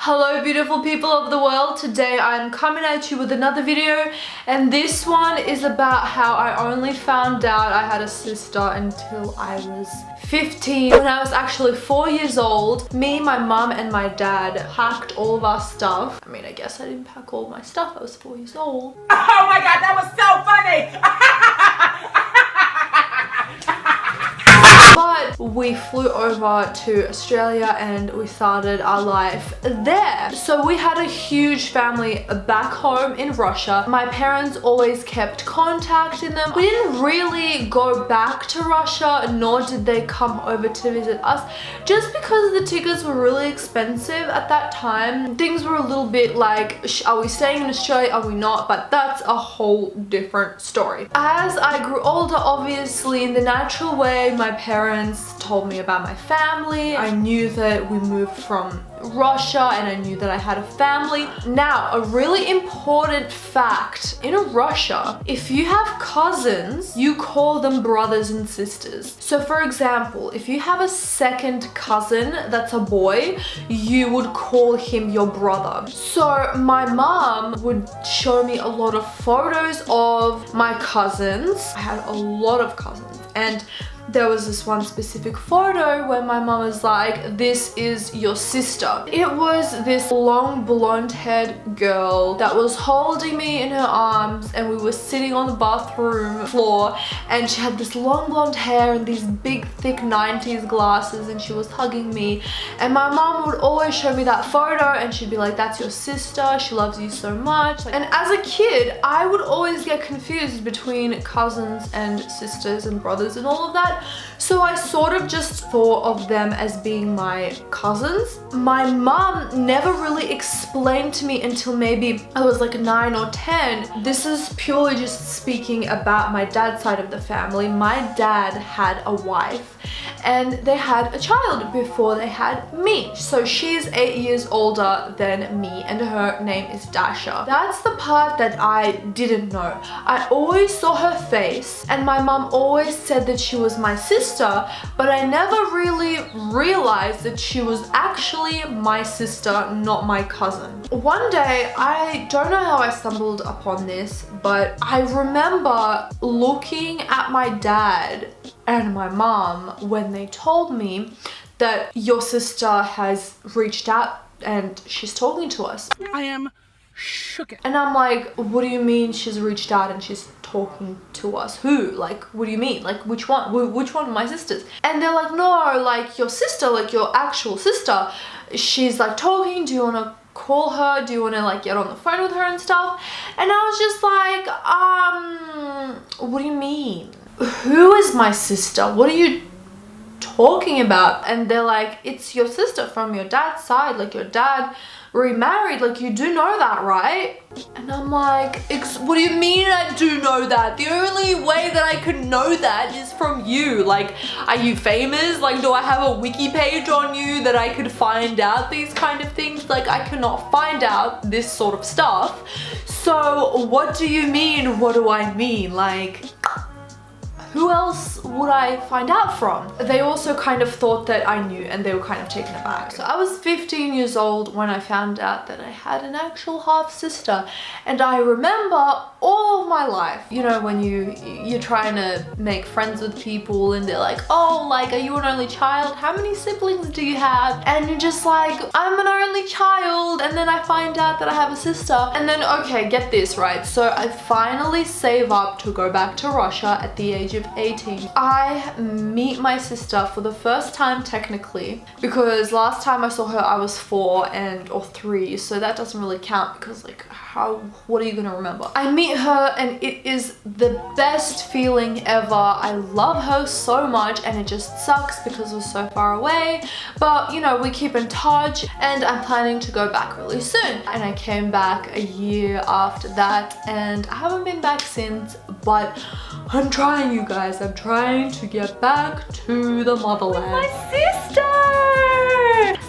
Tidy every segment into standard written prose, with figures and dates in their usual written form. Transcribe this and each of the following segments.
Hello beautiful people of the world, today I'm coming at you with another video, and this one is about how I only found out I had a sister until I was 15. When I was actually 4 years old, me, my mum and my dad packed all of our stuff. I mean, I guess I didn't pack all of my stuff, I was 4 years old. Oh my god, that was so funny! But we flew over to Australia and we started our life there. So we had a huge family back home in Russia. My parents always kept contacting them. We didn't really go back to Russia, nor did they come over to visit us, just because the tickets were really expensive at that time. Things were a little bit like, are we staying in Australia, are we not? But that's a whole different story. As I grew older, obviously, in the natural way, my parents told me about my family. I knew that we moved from Russia and I knew that I had a family. Now, a really important fact, in Russia, if you have cousins, you call them brothers and sisters. So for example, if you have a second cousin that's a boy, you would call him your brother. So my mom would show me a lot of photos of my cousins. I had a lot of cousins, and there was this one specific photo where my mom was like, this is your sister. It was this long blonde-haired girl that was holding me in her arms, and we were sitting on the bathroom floor, and she had this long blonde hair and these big thick 90s glasses, and she was hugging me. And my mom would always show me that photo and she'd be like, that's your sister, she loves you so much. And as a kid, I would always get confused between cousins and sisters and brothers and all of that. So I sort of just thought of them as being my cousins. My mom never really explained to me until maybe I was like 9 or 10. This is purely just speaking about my dad's side of the family. My dad had a wife and they had a child before they had me. So she's 8 years older than me and her name is Dasha. That's the part that I didn't know. I always saw her face and my mom always said that she was my sister, but I never really realized that she was actually my sister, not my cousin. One day, I don't know how I stumbled upon this, but I remember looking at my dad and my mom when they told me that your sister has reached out and she's talking to us. I am shook. And I'm like, what do you mean she's reached out and she's talking to us? Who? Like, what do you mean? Like, which one? Which one of my sisters? And they're like, no, like your sister, like your actual sister. She's like talking, do you want to call her? Do you want to like get on the phone with her and stuff? And I was just like, what do you mean? Who is my sister? What are you talking about? And they're like, it's your sister from your dad's side, like your dad remarried, like you do know that, right? And I'm like, what do you mean I do know that? The only way that I could know that is from you. Like, are you famous? Like, do I have a wiki page on you that I could find out these kind of things? Like, I cannot find out this sort of stuff. So what do you mean? What do I mean? Like, who else would I find out from? They also kind of thought that I knew and they were kind of taken aback. So I was 15 years old when I found out that I had an actual half sister, and I remember all of my life, you know, when you're trying to make friends with people and they're like, oh, like, are you an only child? How many siblings do you have? And you're just like, I'm an only child, and then I find out that I have a sister. And then, okay, get this, right? So I finally save up to go back to Russia at the age of 18. I meet my sister for the first time technically, because last time I saw her I was 4 or 3, so that doesn't really count because like what are you gonna remember? I meet her and it is the best feeling ever. I love her so much, and it just sucks because we're so far away, but you know, we keep in touch and I'm planning to go back really soon. And I came back a year after that and I haven't been back since, but I'm trying, you guys. I'm trying to get back to the motherland. My sister!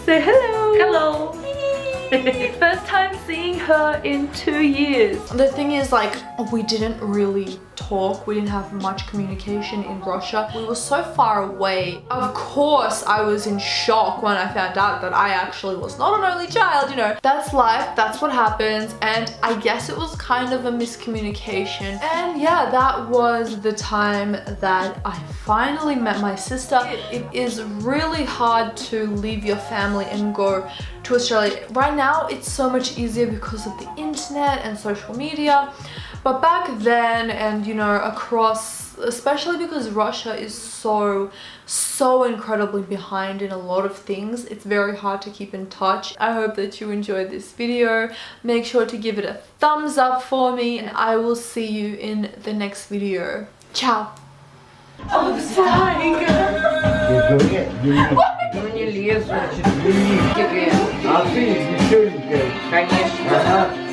Say hello! Hello! First time seeing her in 2 years. The thing is, like, we didn't really talk, we didn't have much communication in Russia. We were so far away. Of course, I was in shock when I found out that I actually was not an only child, you know. That's life, that's what happens, and I guess it was kind of a miscommunication. And yeah, that was the time that I finally met my sister. It is really hard to leave your family and go to Australia. Right now, it's so much easier because of the internet and social media. But back then, and you know, across, especially because Russia is so incredibly behind in a lot of things, it's very hard to keep in touch. I hope that you enjoyed this video. Make sure to give it a thumbs up for me, and I will see you in the next video. Ciao! Oh, the Ну не лезу, значит, не тебе. А ты не шумка. Конечно.